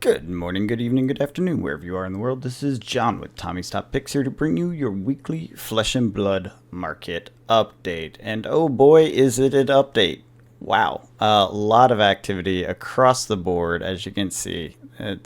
Good morning, good evening, good afternoon, wherever you are in the world. This is John with Tommy's Top Picks here to bring you your weekly Flesh and Blood market update. And oh boy, is it an update! Wow, a lot of activity across the board, as you can see.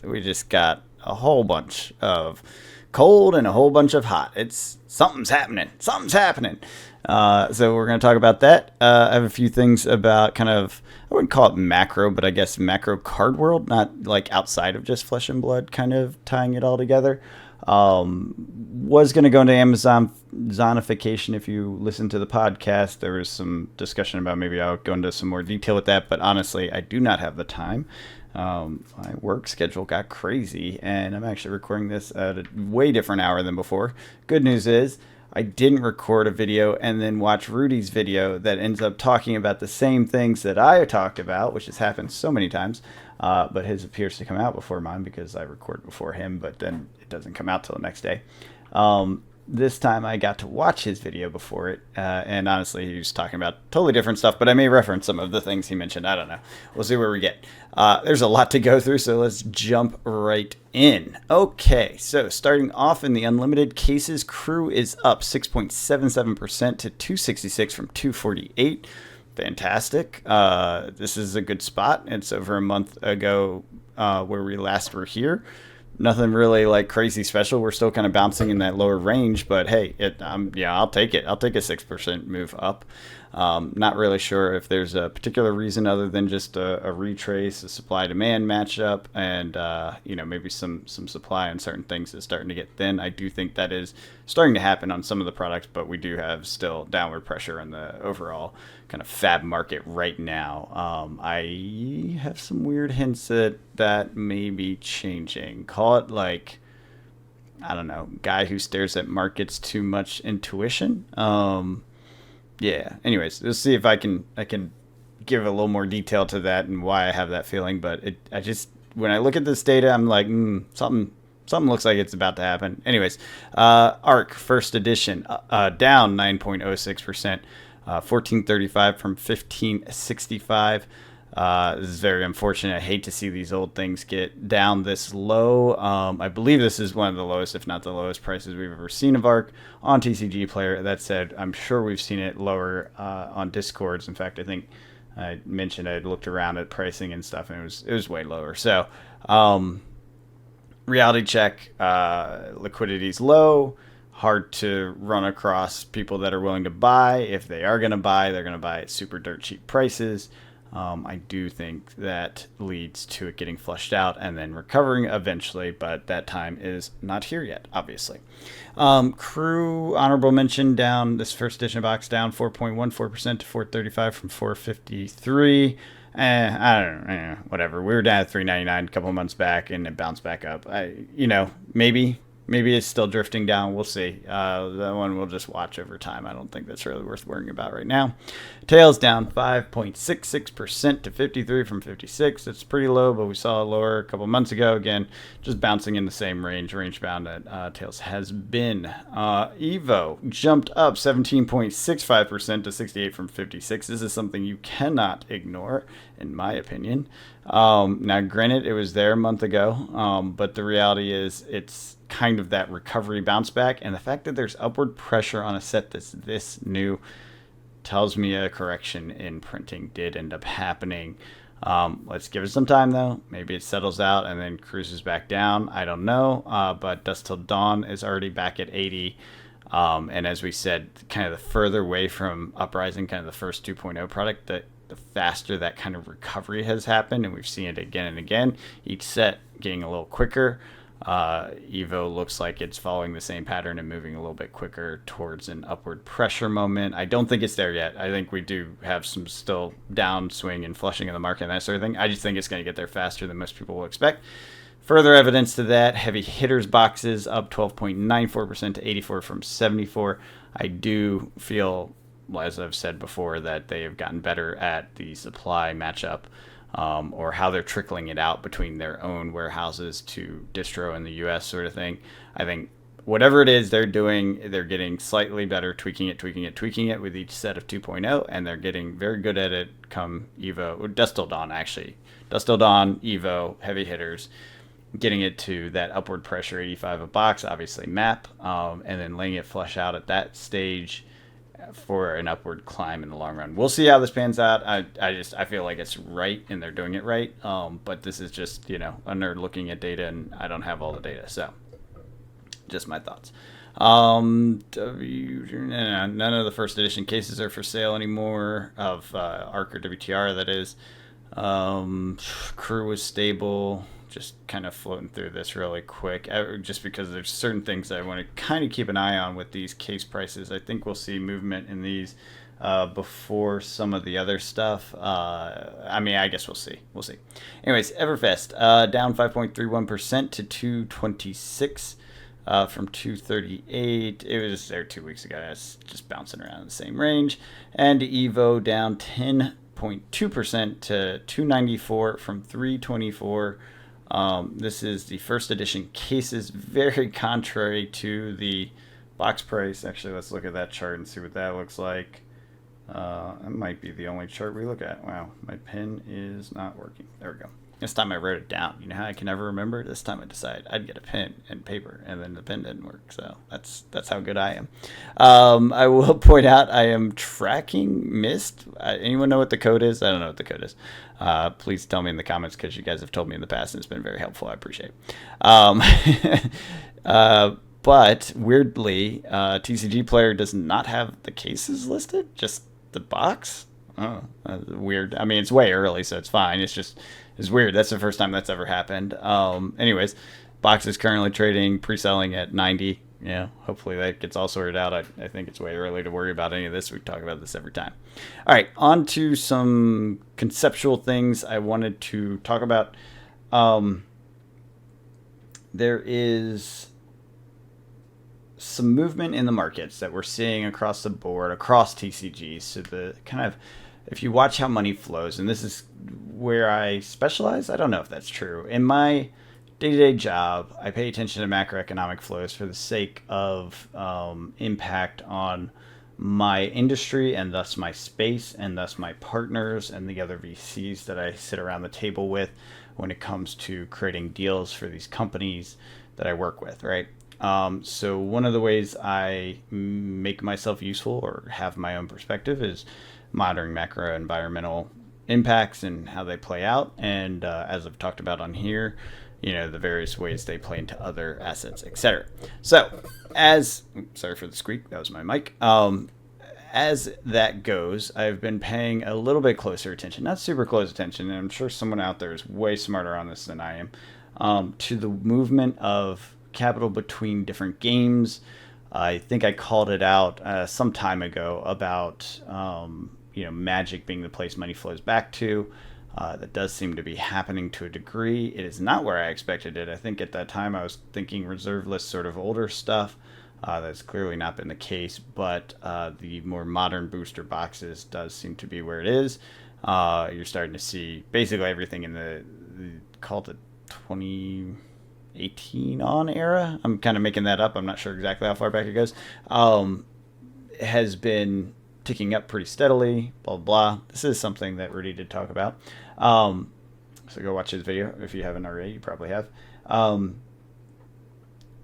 We just got a whole bunch of cold and a whole bunch of hot. It's something's happening. Something's happening. So we're going to talk about that. I have a few things about kind of, I wouldn't call it macro, but I guess macro card world, not like outside of just Flesh and Blood, kind of tying it all together. Was going to go into Amazon zonification. If you listen to the podcast, there was some discussion about maybe I'll go into some more detail with that, but honestly, I do not have the time. My work schedule got crazy, and I'm actually recording this at a way different hour than before. Good news is I didn't record a video and then watch Rudy's video that ends up talking about the same things that I talked about, which has happened so many times. But his appears to come out before mine because I record before him, but then it doesn't come out till the next day. This time I got to watch his video before it, and honestly, he was talking about totally different stuff, but I may reference some of the things he mentioned. I don't know. We'll see where we get. There's a lot to go through, so let's jump right in. Okay, so starting off in the unlimited cases, crew is up 6.77% to 266 from 248. Fantastic. This is a good spot. It's over a month ago where we last were here. Nothing really like crazy special. We're still kind of bouncing in that lower range, but hey, I'll take it. I'll take a 6% move up. Not really sure if there's a particular reason other than just a retrace, a supply-demand matchup, and maybe some supply on certain things is starting to get thin. I do think that is starting to happen on some of the products, but we do have still downward pressure on the overall kind of fab market right now. I have some weird hints that may be changing. Call it like, I don't know, guy who stares at markets too much intuition. Yeah. Anyways, let's see if I can give a little more detail to that and why I have that feeling. But when I look at this data, I'm like, something looks like it's about to happen. Anyways, ARC first edition down 9.06%, 1435 from 1565. This is very unfortunate. I hate to see these old things get down this low. I believe this is one of the lowest, if not the lowest prices we've ever seen of ARC on TCG Player. That said, I'm sure we've seen it lower on Discords. In fact, I think I mentioned I looked around at pricing and stuff, and it was way lower. So, reality check, liquidity's low. Hard to run across people that are willing to buy. If they are going to buy, they're going to buy at super dirt cheap prices. I do think that leads to it getting flushed out and then recovering eventually, but that time is not here yet, obviously. Crew, honorable mention, down, this first edition box down 4.14% to 435 from 453. I don't know, whatever. We were down at 399 a couple of months back and it bounced back up. Maybe it's still drifting down. We'll see. That one we'll just watch over time. I don't think that's really worth worrying about right now. Tails down 5.66% to 53 from 56. That's pretty low, but we saw it lower a couple months ago. Again, just bouncing in the same range bound that Tails has been. EVO jumped up 17.65% to 68 from 56. This is something you cannot ignore, in my opinion. Now, granted, it was there a month ago, but the reality is it's kind of that recovery bounce back, and the fact that there's upward pressure on a set that's this new tells me a correction in printing did end up happening. Let's give it some time though. Maybe it settles out and then cruises back down. I don't know, but Dusk Till Dawn is already back at 80. And as we said, kind of the further away from Uprising, kind of the first 2.0 product, that the faster that kind of recovery has happened, and we've seen it again and again, each set getting a little quicker. EVO looks like it's following the same pattern and moving a little bit quicker towards an upward pressure moment. I don't think it's there yet. I think we do have some still downswing and flushing in the market and that sort of thing. I just think it's going to get there faster than most people will expect. Further evidence to that, heavy hitters boxes up 12.94% to 84 from 74. I do feel, as I've said before, that they have gotten better at the supply matchup. Or how they're trickling it out between their own warehouses to distro in the US sort of thing. I think whatever it is they're doing, they're getting slightly better, tweaking it with each set of 2.0, and they're getting very good at it come EVO, Dusk Till Dawn actually. Dusk Till Dawn, EVO, heavy hitters. getting it to that upward pressure 85 a box, obviously map, and then letting it flush out at that stage for an upward climb in the long run. We'll see how this pans out. I feel like it's right and they're doing it right. But this is just, a nerd looking at data, and I don't have all the data. So just my thoughts. None of the first edition cases are for sale anymore of ARC or WTR, that is. Crew was stable. Just kind of floating through this really quick, just because there's certain things I want to kind of keep an eye on with these case prices. I think we'll see movement in these before some of the other stuff. I guess we'll see. Anyways, Everfest down 5.31% to 226 from 238. It was there 2 weeks ago. It's just bouncing around in the same range. And EVO down 10.2% to 294 from 324. This is the first edition cases, very contrary to the box price. Actually, let's look at that chart and see what that looks like. That might be the only chart we look at. Wow, my pen is not working. There we go. This time I wrote it down. You know how I can never remember? This time I decided I'd get a pen and paper, and then the pen didn't work. So that's how good I am. I will point out I am tracking missed. Anyone know what the code is? I don't know what the code is. Please tell me in the comments, because you guys have told me in the past and it's been very helpful. I appreciate it. But weirdly, TCG Player does not have the cases listed, just the box. Oh, weird. I mean, it's way early, so it's fine. It's weird. That's the first time that's ever happened. Anyways, box is currently trading, pre-selling at 90. Yeah, hopefully that gets all sorted out. I think it's way early to worry about any of this. We talk about this every time. All right, on to some conceptual things I wanted to talk about. There is some movement in the markets that we're seeing across the board, across TCGs. So the kind of, if you watch how money flows, and this is where I specialize, I don't know if that's true. In my day-to-day job, I pay attention to macroeconomic flows for the sake of impact on my industry, and thus my space, and thus my partners and the other VCs that I sit around the table with when it comes to creating deals for these companies that I work with, right? So one of the ways I make myself useful or have my own perspective is monitoring macro environmental impacts and how they play out. And as I've talked about on here, the various ways they play into other assets, etc. So sorry for the squeak, that was my mic. As that goes, I've been paying a little bit closer attention, not super close attention, and I'm sure someone out there is way smarter on this than I am, to the movement of capital between different games. I think I called it out some time ago about Magic being the place money flows back to. That does seem to be happening to a degree. It is not where I expected it. I think at that time I was thinking reserve list, sort of older stuff. That's clearly not been the case, but the more modern booster boxes does seem to be where it is. You're starting to see basically everything in the called it 2018 on era. I'm kind of making that up. I'm not sure exactly how far back it goes. Has been ticking up pretty steadily, blah, blah. This is something that Rudy did talk about. So go watch his video if you haven't already. You probably have.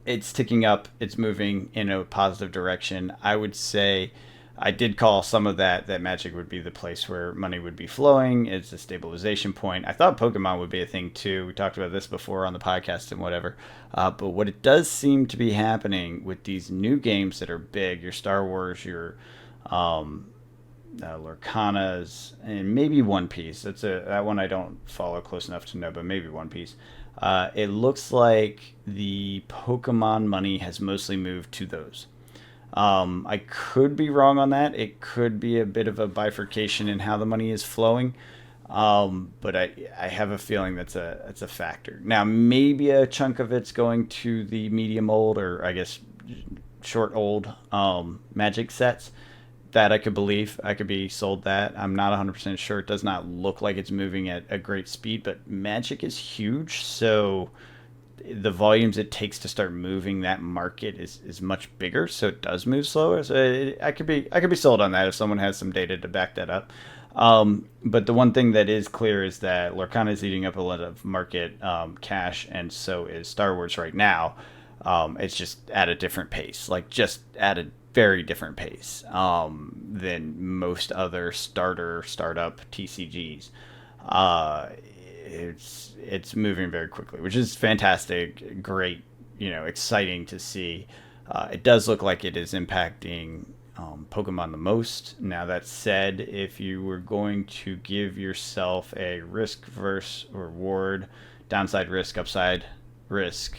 It's ticking up. It's moving in a positive direction. I would say I did call some of that Magic would be the place where money would be flowing. It's a stabilization point. I thought Pokemon would be a thing too. We talked about this before on the podcast and whatever. But what it does seem to be happening with these new games that are big, your Star Wars, your Lorcanas, and maybe One Piece. That one I don't follow close enough to know, but maybe One Piece. It looks like the Pokemon money has mostly moved to those. I could be wrong on that. It could be a bit of a bifurcation in how the money is flowing. But I have a feeling that's a factor. Now, maybe a chunk of it's going to the medium old, or I guess short old Magic sets. That I could believe. I could be sold that. I'm not 100% sure. It does not look like it's moving at a great speed, but Magic is huge, so the volumes it takes to start moving that market is much bigger, so it does move slower. So I could be sold on that if someone has some data to back that up. But the one thing that is clear is that Lorcana is eating up a lot of market cash, and so is Star Wars right now. It's just at a different pace, like just at a very different pace than most other startup TCGs. Uh, it's moving very quickly, which is fantastic, great, exciting to see. It does look like it is impacting Pokemon the most. Now, that said, if you were going to give yourself a risk versus reward, downside risk, upside risk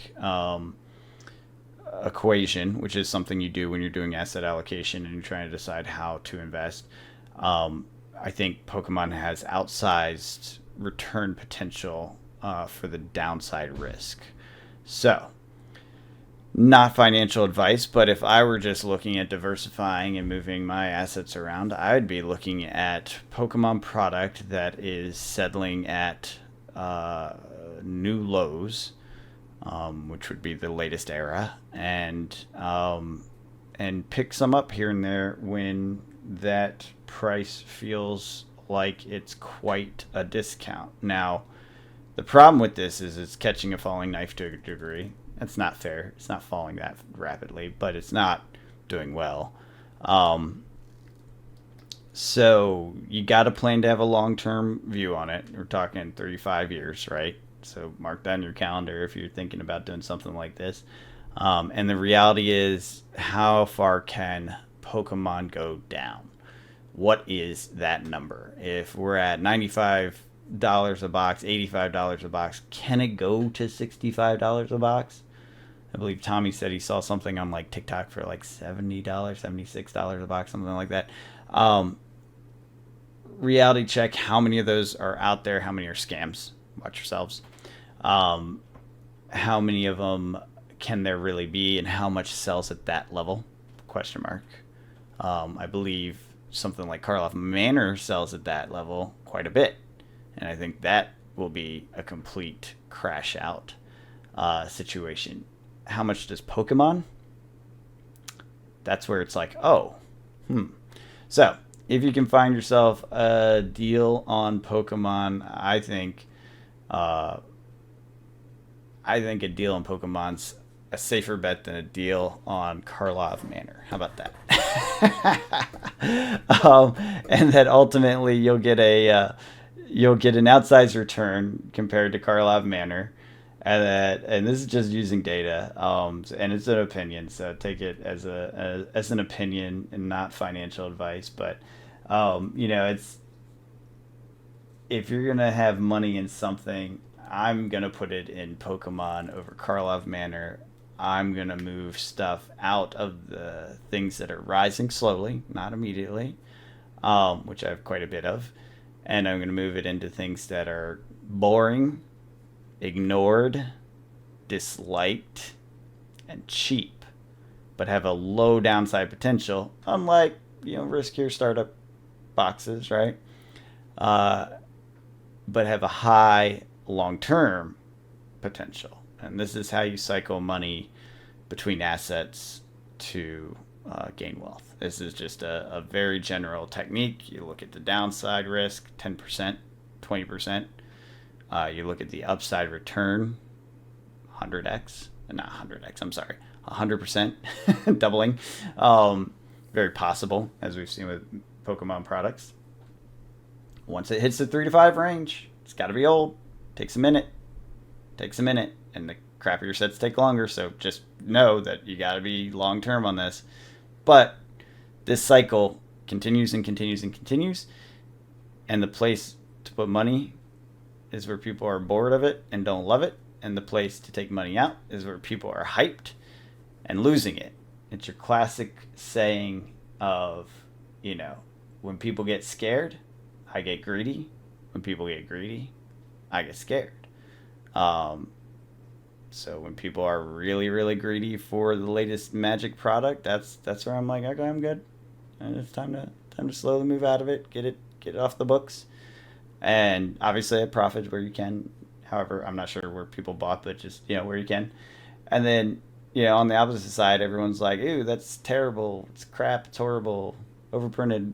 equation, which is something you do when you're doing asset allocation and you're trying to decide how to invest, I think Pokemon has outsized return potential for the downside risk. So, not financial advice, but if I were just looking at diversifying and moving my assets around, I'd be looking at Pokemon product that is settling at new lows, which would be the latest era, and pick some up here and there when that price feels like it's quite a discount. Now, the problem with this is it's catching a falling knife to a degree. That's not fair. It's not falling that rapidly, but it's not doing well. So you got to plan to have a long-term view on it. We're talking 35 years, right? So mark that on your calendar if you're thinking about doing something like this. And the reality is, how far can Pokemon go down? What is that number? If we're at $95 a box, $85 a box, can it go to $65 a box? I believe Tommy said he saw something on like TikTok for like $70, $76 a box, something like that. Reality check, how many of those are out there? How many are scams? Watch yourselves. How many of them can there really be, and how much sells at that level? Question mark. I believe something like Karloff Manor sells at that level quite a bit, and I think that will be a complete crash out situation. How much does Pokemon? That's where it's like, So, if you can find yourself a deal on Pokemon, I think a deal on Pokemon's a safer bet than a deal on Karlov Manor. How about that? And that ultimately you'll get an outsized return compared to Karlov Manor. And this is just using data, and it's an opinion, so take it as an opinion and not financial advice. But it's, if you're gonna have money in something, I'm gonna put it in Pokemon over Karlov Manor. I'm gonna move stuff out of the things that are rising slowly, not immediately, which I have quite a bit of, and I'm gonna move it into things that are boring, ignored, disliked, and cheap, but have a low downside potential, unlike riskier startup boxes, right? But have a high long-term potential. And this is how you cycle money between assets to gain wealth. This is just a very general technique. You look at the downside risk, 10%, 20%. You look at the upside return, 100x, not 100x, I'm sorry, 100%, doubling. Very possible, as we've seen with Pokemon products. Once it hits the 3 to 5 range, it's got to be old. Takes a minute, and the crappier sets take longer, so just know that you got to be long-term on this. But this cycle continues and continues and continues, and the place to put money is where people are bored of it and don't love it, and the place to take money out is where people are hyped and losing it. It's your classic saying of, when people get scared, I get greedy. When people get greedy, I get scared. So when people are really, really greedy for the latest Magic product, that's where I'm like, okay, I'm good, and it's time to slowly move out of it, get it off the books. And obviously at profit where you can. However, I'm not sure where people bought, but just, where you can. And then, on the opposite side, everyone's like, ew, that's terrible. It's crap. It's horrible. Overprinted.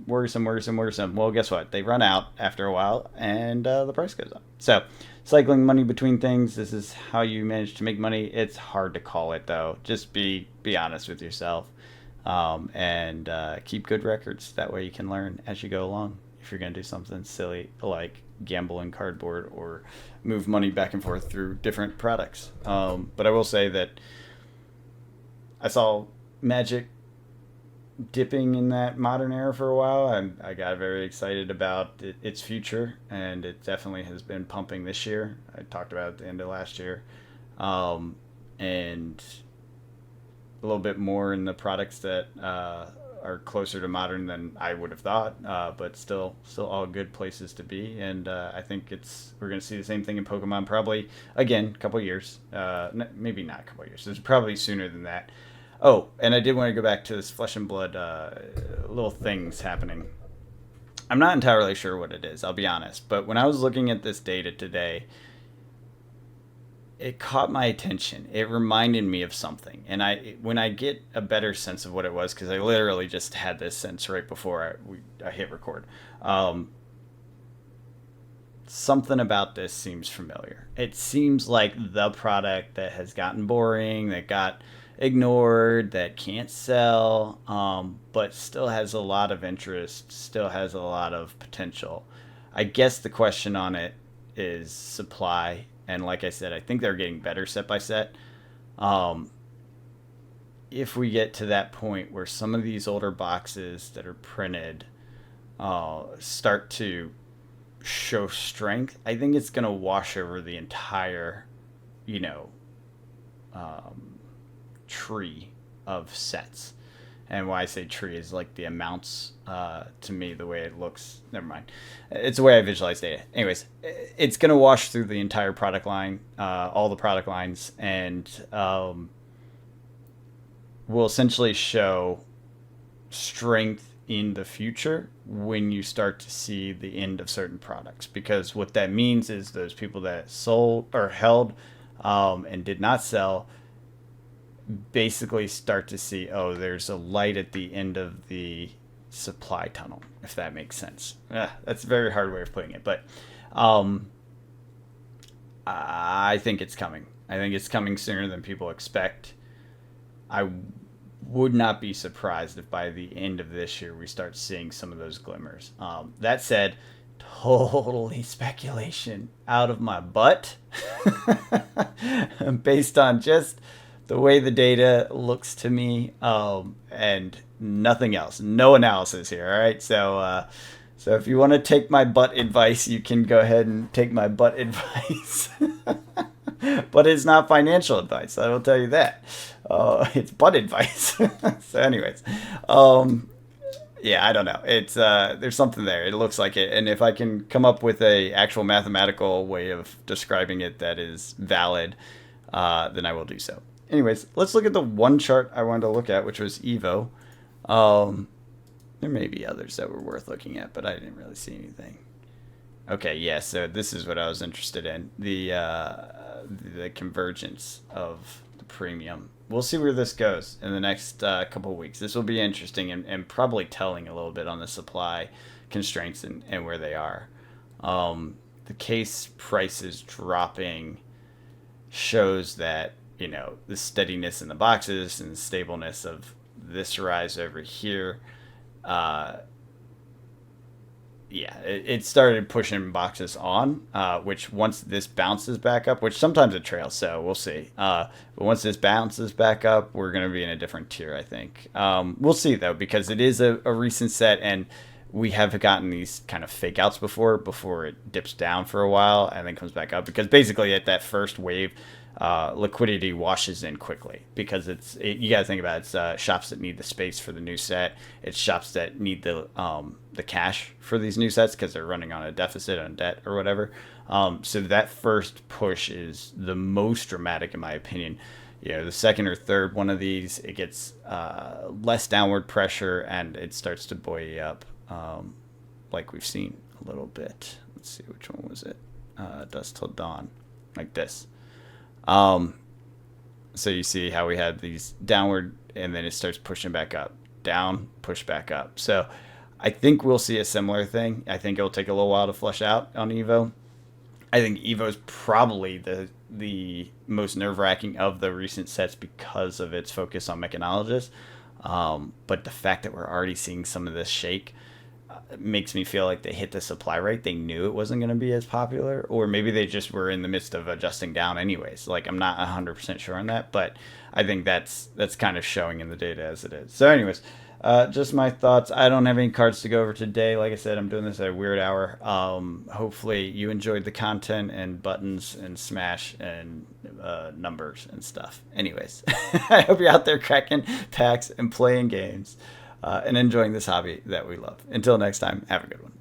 worrisome, worrisome, worrisome. Well, guess what? They run out after a while, and the price goes up. So, cycling money between things. This is how you manage to make money. It's hard to call it though. Just be honest with yourself, and keep good records. That way, you can learn as you go along. If you're gonna do something silly like gamble in cardboard or move money back and forth through different products. But I will say that I saw Magic dipping in that modern era for a while, and I got very excited about its future, and it definitely has been pumping this year. I talked about it at the end of last year, and a little bit more in the products that are closer to modern than I would have thought, but still all good places to be. And I think we're going to see the same thing in Pokemon probably again a couple years, maybe not a couple years. It's probably sooner than that. Oh, and I did want to go back to this Flesh and Blood little things happening. I'm not entirely sure what it is, I'll be honest. But when I was looking at this data today, it caught my attention. It reminded me of something. And when I get a better sense of what it was, because I literally just had this sense right before I hit record, something about this seems familiar. It seems like the product that has gotten boring, that got ignored, that can't sell, but still has a lot of interest, still has a lot of potential. I guess the question on it is supply, and like I said, I think they're getting better set by set. If we get to that point where some of these older boxes that are printed start to show strength, I think it's going to wash over the entire, tree of sets. And why I say tree is like the amounts, to me, the way it looks. Never mind. It's the way I visualize data. Anyways, it's going to wash through the entire product line, all the product lines, and will essentially show strength in the future when you start to see the end of certain products. Because what that means is those people that sold or held and did not sell basically start to see, oh, there's a light at the end of the supply tunnel, if that makes sense. That's a very hard way of putting it, but I think it's coming. I think it's coming sooner than people expect. I would not be surprised if by the end of this year we start seeing some of those glimmers. That said, totally speculation out of my butt based on just the way the data looks to me, and nothing else. No analysis here, all right? So if you want to take my butt advice, you can go ahead and take my butt advice. But it's not financial advice, I will tell you that. It's butt advice. So anyways, yeah, I don't know. It's there's something there. It looks like it. And if I can come up with a actual mathematical way of describing it that is valid, then I will do so. Anyways, let's look at the one chart I wanted to look at, which was EVO. There may be others that were worth looking at, but I didn't really see anything. Okay, yeah, so this is what I was interested in. The convergence of the premium. We'll see where this goes in the next couple of weeks. This will be interesting and probably telling a little bit on the supply constraints and where they are. The case prices dropping shows that, the steadiness in the boxes and the stableness of this rise over here. It started pushing boxes on, which once this bounces back up, which sometimes it trails, so we'll see. But once this bounces back up, we're going to be in a different tier, I think. We'll see, though, because it is a recent set, and we have gotten these kind of fake outs before it dips down for a while and then comes back up, because basically at that first wave, liquidity washes in quickly, because you got to think about it, it's shops that need the space for the new set. It's shops that need the cash for these new sets because they're running on a deficit, on debt or whatever. So that first push is the most dramatic, in my opinion. The second or third one of these, it gets less downward pressure and it starts to buoy up, like we've seen a little bit. Let's see, which one was it? Dusk Till Dawn, like this. So you see how we had these downward and then it starts pushing back up, down, push back up. So I think we'll see a similar thing. I think it'll take a little while to flush out on EVO. I think EVO is probably the most nerve wracking of the recent sets because of its focus on mechanologists. But the fact that we're already seeing some of this shake makes me feel like they hit the supply rate. They knew it wasn't going to be as popular, or maybe they just were in the midst of adjusting down anyways. Like, I'm not 100% sure on that, but I think that's kind of showing in the data as it is. So anyways, just my thoughts. I don't have any cards to go over today. Like I said, I'm doing this at a weird hour. Hopefully you enjoyed the content and buttons and smash and numbers and stuff. Anyways, I hope you're out there cracking packs and playing games and enjoying this hobby that we love. Until next time, have a good one.